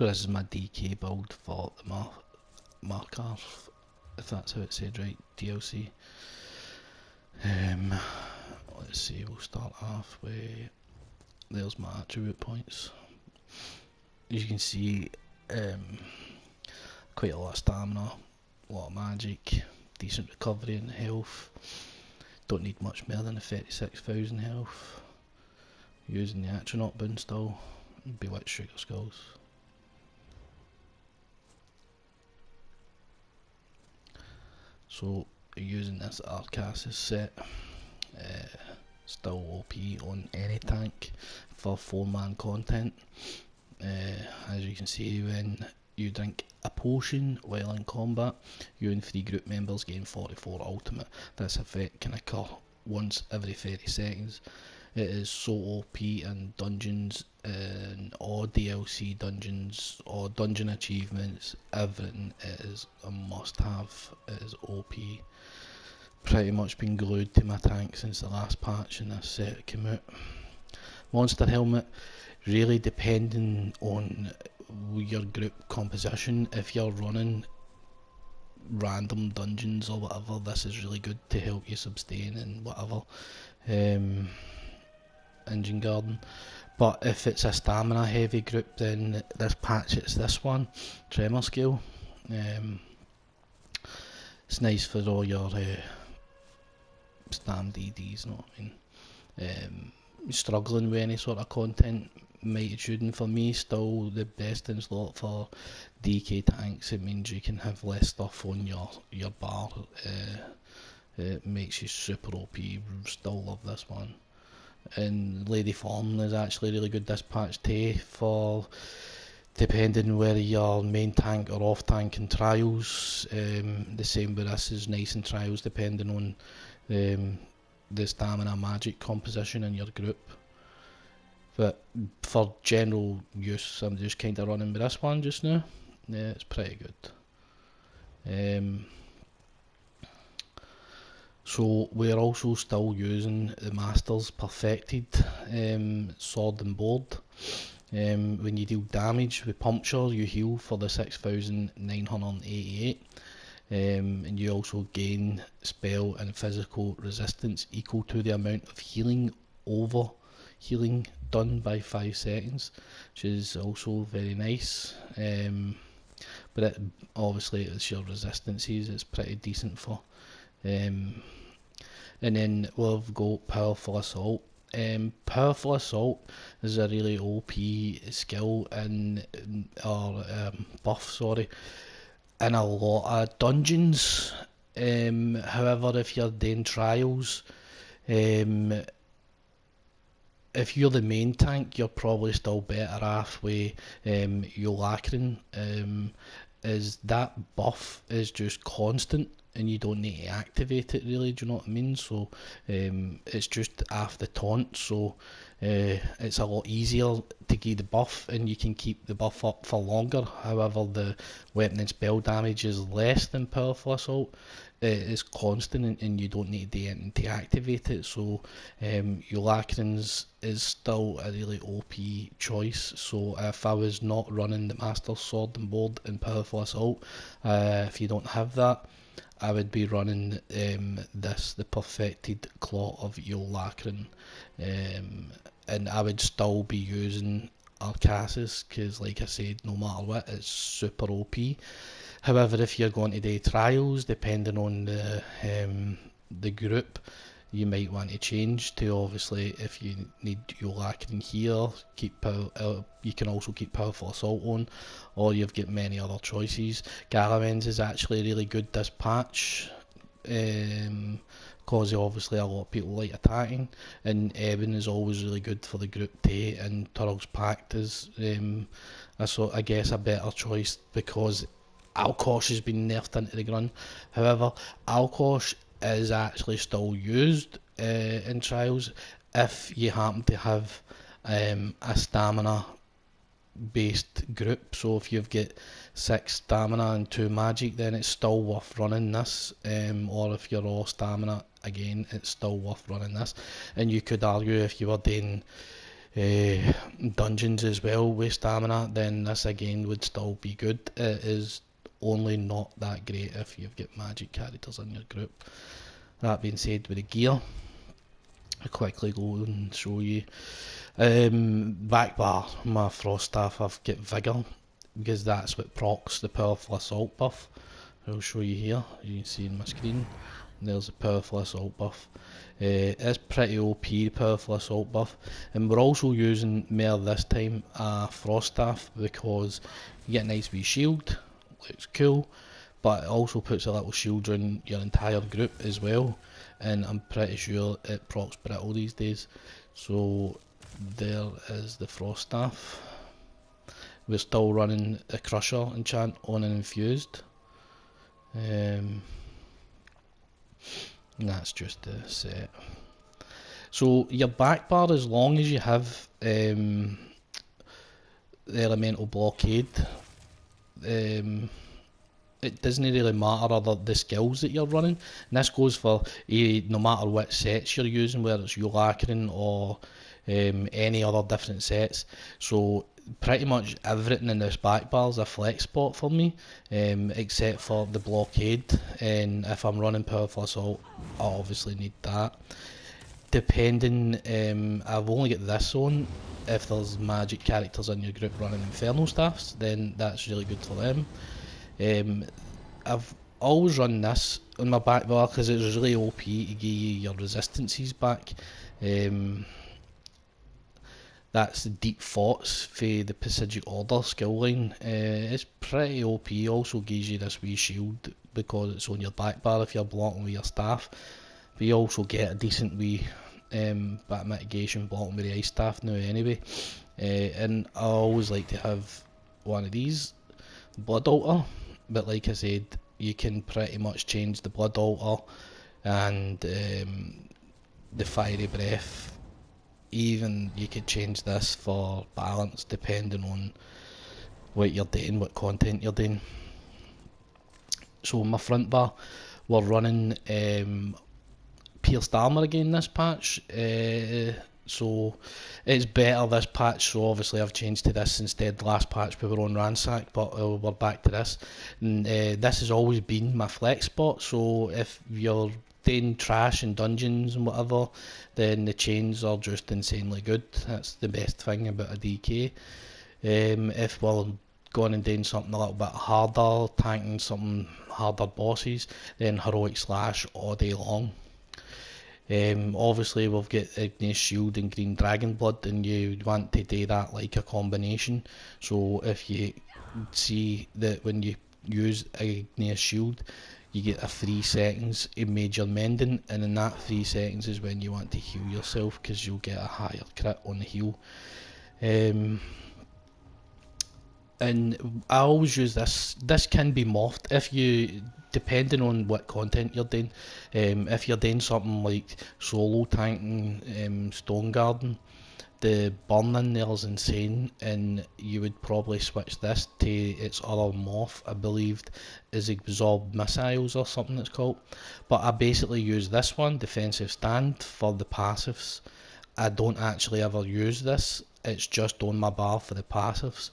So this is my DK build for the Markarth, if that's how it's said right, DLC. Let's see, we'll start off with, there's my attribute points. As you can see, quite a lot of stamina, a lot of magic, decent recovery and health. Don't need much more than a 36,000 health. Using the Atronach boon still, Bewitched Sugar Skulls. So using this Arcasis set, still OP on any tank for 4-man content. As you can see, when you drink a potion while in combat, you and 3 group members gain 44 ultimate. This effect can occur once every 30 seconds. It is so OP in dungeons and all DLC dungeons or dungeon achievements, everything is a must have. It is OP. Pretty much been glued to my tank since the last patch and this set came out. Monster helmet, really depending on your group composition. If you're running random dungeons or whatever, this is really good to help you sustain and whatever. Engine Garden. But if it's a stamina heavy group, then this patch it's this one, Tremor Scale. It's nice for all your stam DDs, you know what I mean? Struggling with any sort of content, Mighty Tudin for me still the best in slot for DK tanks. It means you can have less stuff on your bar. It makes you super OP. Still love this one. And Lady Form is actually really good this patch too, for depending whether you're main tank or off tank in trials. The same with this is nice in trials depending on the stamina magic composition in your group. But for general use, I'm just kind of running with this one just now. Yeah, it's pretty good. So we're also still using the Masters Perfected sword and board. When you deal damage with puncture, you heal for the 6,988. And you also gain spell and physical resistance equal to the amount of healing over healing done by 5 seconds, which is also very nice. But obviously it's your resistances it's pretty decent for. And then we've got Powerful Assault. Powerful Assault is a really OP skill buff, sorry, in a lot of dungeons. However, if you're doing trials, if you're the main tank, you're probably still better off with Yolakrin. Is that buff is just constant and you don't need to activate it really, do you know what I mean? So it's just after the taunt, so it's a lot easier to give the buff and you can keep the buff up for longer. However, the weapon and spell damage is less than Powerful Assault. It's constant and you don't need to do anything to activate it, so Yolakrin's is still a really OP choice. So if I was not running the Master Sword and Board and Powerful Assault, if you don't have that, I would be running the Perfected Claw of Yolakrin, and I would still be using Arcasis because, like I said, no matter what, it's super OP. However, if you're going to do trials, depending on the group, you might want to change to, obviously, if you need Yolakrin here, you can also keep Powerful Assault on, or you've got many other choices. Galamens is actually really good this patch, because obviously a lot of people like attacking, and Eben is always really good for the group too, and Turg's Pact is, I guess, a better choice because Alkosh has been nerfed into the ground. However, Alkosh is actually still used in trials if you happen to have a stamina based group. So if you've got 6 stamina and 2 magic, then it's still worth running this, or if you're all stamina, again it's still worth running this. And you could argue if you were doing dungeons as well with stamina, then this again would still be good. It is only not that great if you've got magic characters in your group. That being said, with the gear, I'll quickly go and show you. Back bar, my frost staff, I've got Vigour, because that's what procs the powerful assault buff. I'll show you here, you can see in my screen. There's a powerful assault buff. It's pretty OP, the powerful assault buff. And we're also using more this time a frost staff, because you get a nice wee shield, looks cool, but it also puts a little shield around your entire group as well. And I'm pretty sure it procs brittle these days. So there is the frost staff. We're still running a crusher enchant on an infused. And that's just the set. So your back bar, as long as you have the elemental blockade, it doesn't really matter the skills that you're running. And this goes for no matter what sets you're using, whether it's Yulakrin or any other different sets. So pretty much everything in this back bar is a flex spot for me, except for the blockade. And if I'm running powerful assault, I obviously need that. Depending, I've only got this on. If there's magic characters in your group running infernal staffs, then that's really good for them. I've always run this on my back bar because it was really OP to give you your resistances back. That's the deep thoughts for the Pisidic Order skill line. It's pretty OP, also gives you this wee shield because it's on your back bar if you're blocking with your staff. But you also get a decent wee bat mitigation blocking with the ice staff now anyway. And I always like to have one of these, Blood Altar. But like I said, you can pretty much change the Blood Altar and the Fiery Breath. Even you could change this for balance depending on what you're doing, what content you're doing. So my front bar, we're running pierced armour again this patch. So it's better this patch, so obviously I've changed to this instead. Last patch we were on ransack, but we're back to this. And this has always been my flex spot, so if you're doing trash and dungeons and whatever, then the chains are just insanely good. That's the best thing about a DK. If we're going and doing something a little bit harder, tanking some harder bosses, then heroic slash all day long. Obviously we've got Igneous Shield and Green Dragon Blood, and you want to do that like a combination. So if you see that when you use Igneous Shield, you get a 3 seconds in major mending, and in that 3 seconds is when you want to heal yourself because you'll get a higher crit on the heal. And I always use this. This can be morphed if you, depending on what content you're doing. If you're doing something like solo tanking Stone Garden, the burn in there is insane, and you would probably switch this to its other morph, I believed is Absorb Missiles or something it's called. But I basically use this one, Defensive Stand, for the passives. I don't actually ever use this, it's just on my bar for the passives.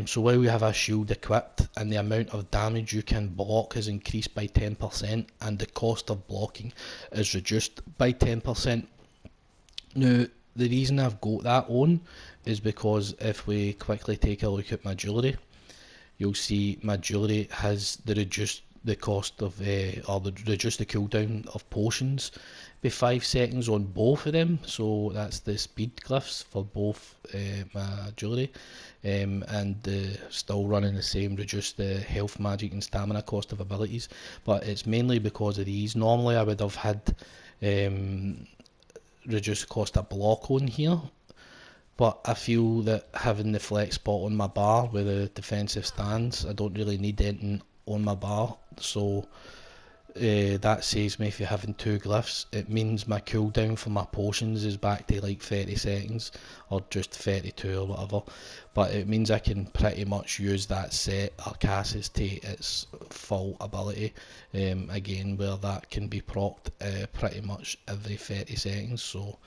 So while we have a shield equipped and the amount of damage you can block is increased by 10% and the cost of blocking is reduced by 10%. Now the reason I've got that on is because if we quickly take a look at my jewellery, you'll see my jewellery has reduced the cost of reduce the cooldown of potions by 5 seconds on both of them. So that's the speed glyphs for both my jewellery, and still running the same, reduce the health, magic and stamina cost of abilities. But it's mainly because of these. Normally I would have had reduced cost of block on here, but I feel that having the flex spot on my bar with the defensive stands, I don't really need anything on my bar, so that saves me for having 2 glyphs. It means my cooldown for my potions is back to like 30 seconds or just 32 or whatever, but it means I can pretty much use that set or Cassis to its full ability, again where that can be procced pretty much every 30 seconds. So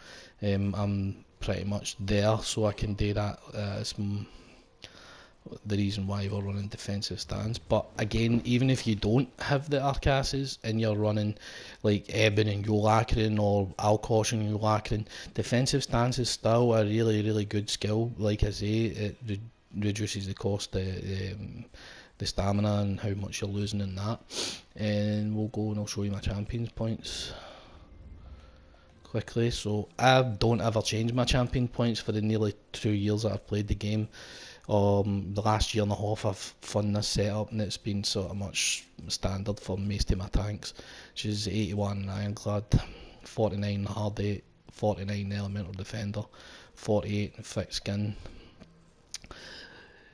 I'm pretty much there, so I can do that. It's the reason why we're running defensive stance. But again, even if you don't have the Arcases and you're running like Eben and Yolakrin or Alkosh and Yolakrin, defensive stance is still a really good skill. Like I say, it reduces the cost, the stamina and how much you're losing in that. And we'll go and I'll show you my champions points quickly. So I don't ever change my champion points for the nearly 2 years that I've played the game. The last year and a half I've fun this setup, and it's been sort of much standard for most of my tanks, which is 81 Ironclad, 49 Hard 8, 49 Elemental Defender, 48 in Thick Skin,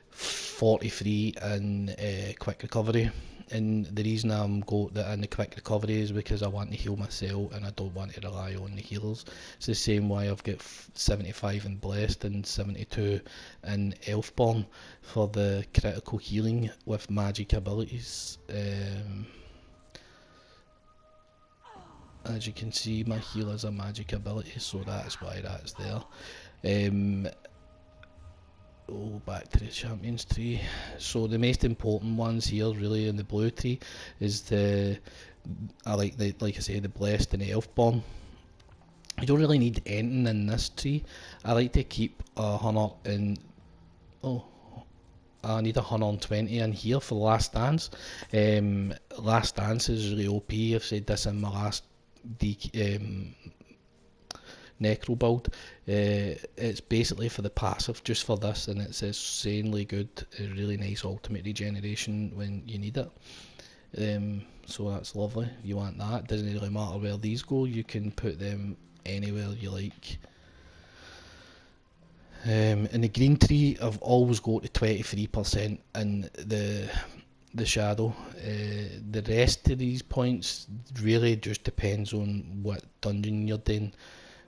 43 in Quick Recovery. And the reason I'm going in the Quick Recovery is because I want to heal myself and I don't want to rely on the healers. It's the same why I've got 75 in Blessed and 72 in Elfborn for the critical healing with magic abilities. As you can see, my heal is a magic ability, so that is why that's there. Back to the champions tree. So the most important ones here really in the blue tree is like I say, the Blessed and the Elfborn. You don't really need anything in this tree. I like to keep a hunter in. I need 120 in here for the Last Dance. Last Dance is really OP. I've said this in my last Necro build. It's basically for the passive, just for this, and it's insanely good. A really nice ultimate regeneration when you need it. So that's lovely. You want that. It doesn't really matter where these go. You can put them anywhere you like. In the green tree, I've always got to 23% in the shadow. The rest of these points really just depends on what dungeon you're doing.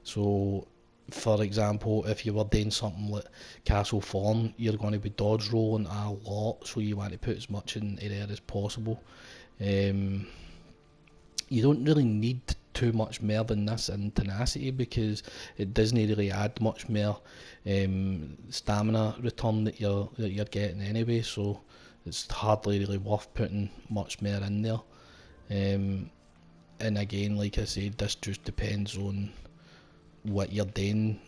So, for example, if you were doing something like Castle Form, you're going to be dodge rolling a lot, so you want to put as much in there as possible. You don't really need too much more than this in Tenacity because it doesn't really add much more stamina return that you're getting anyway, so it's hardly really worth putting much more in there. And again, like I said, this just depends on what you're doing.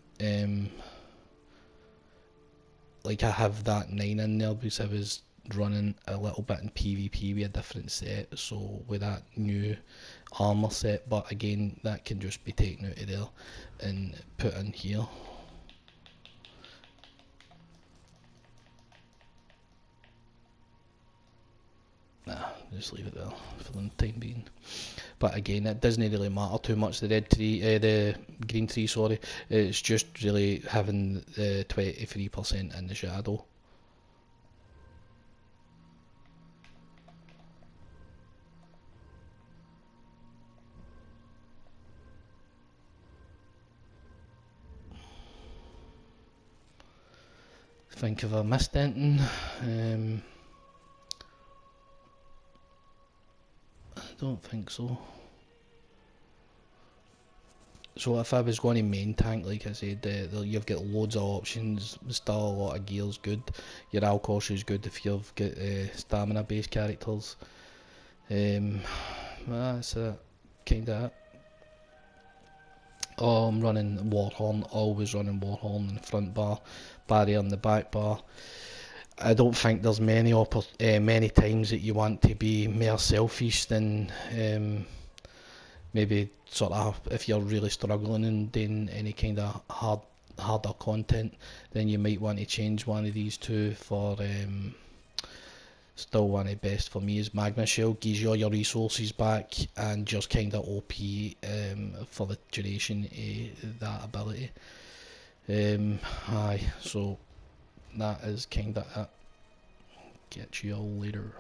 Like I have that 9 in there because I was running a little bit in PvP with a different set, so with that new armour set, but again that can just be taken out of there and put in here. Just leave it there for the time being. But again, it doesn't really matter too much. The the green tree, sorry. It's just really having the 23% in the shadow. Think if I missed anything. I don't think so. So if I was going to main tank, like I said, you've got loads of options. Still a lot of gears good. Your Alkosh is good if you've got stamina based characters. That's kind of it. Oh, I'm running Warhorn, always running Warhorn in the front bar, barrier in the back bar. I don't think there's many times that you want to be more selfish than maybe sort of if you're really struggling and doing any kind of harder content, then you might want to change one of these two for still one of the best for me is Magma Shell. Gives you all your resources back and just kind of OP for the duration of that ability. So that is kind of it. Catch you all later.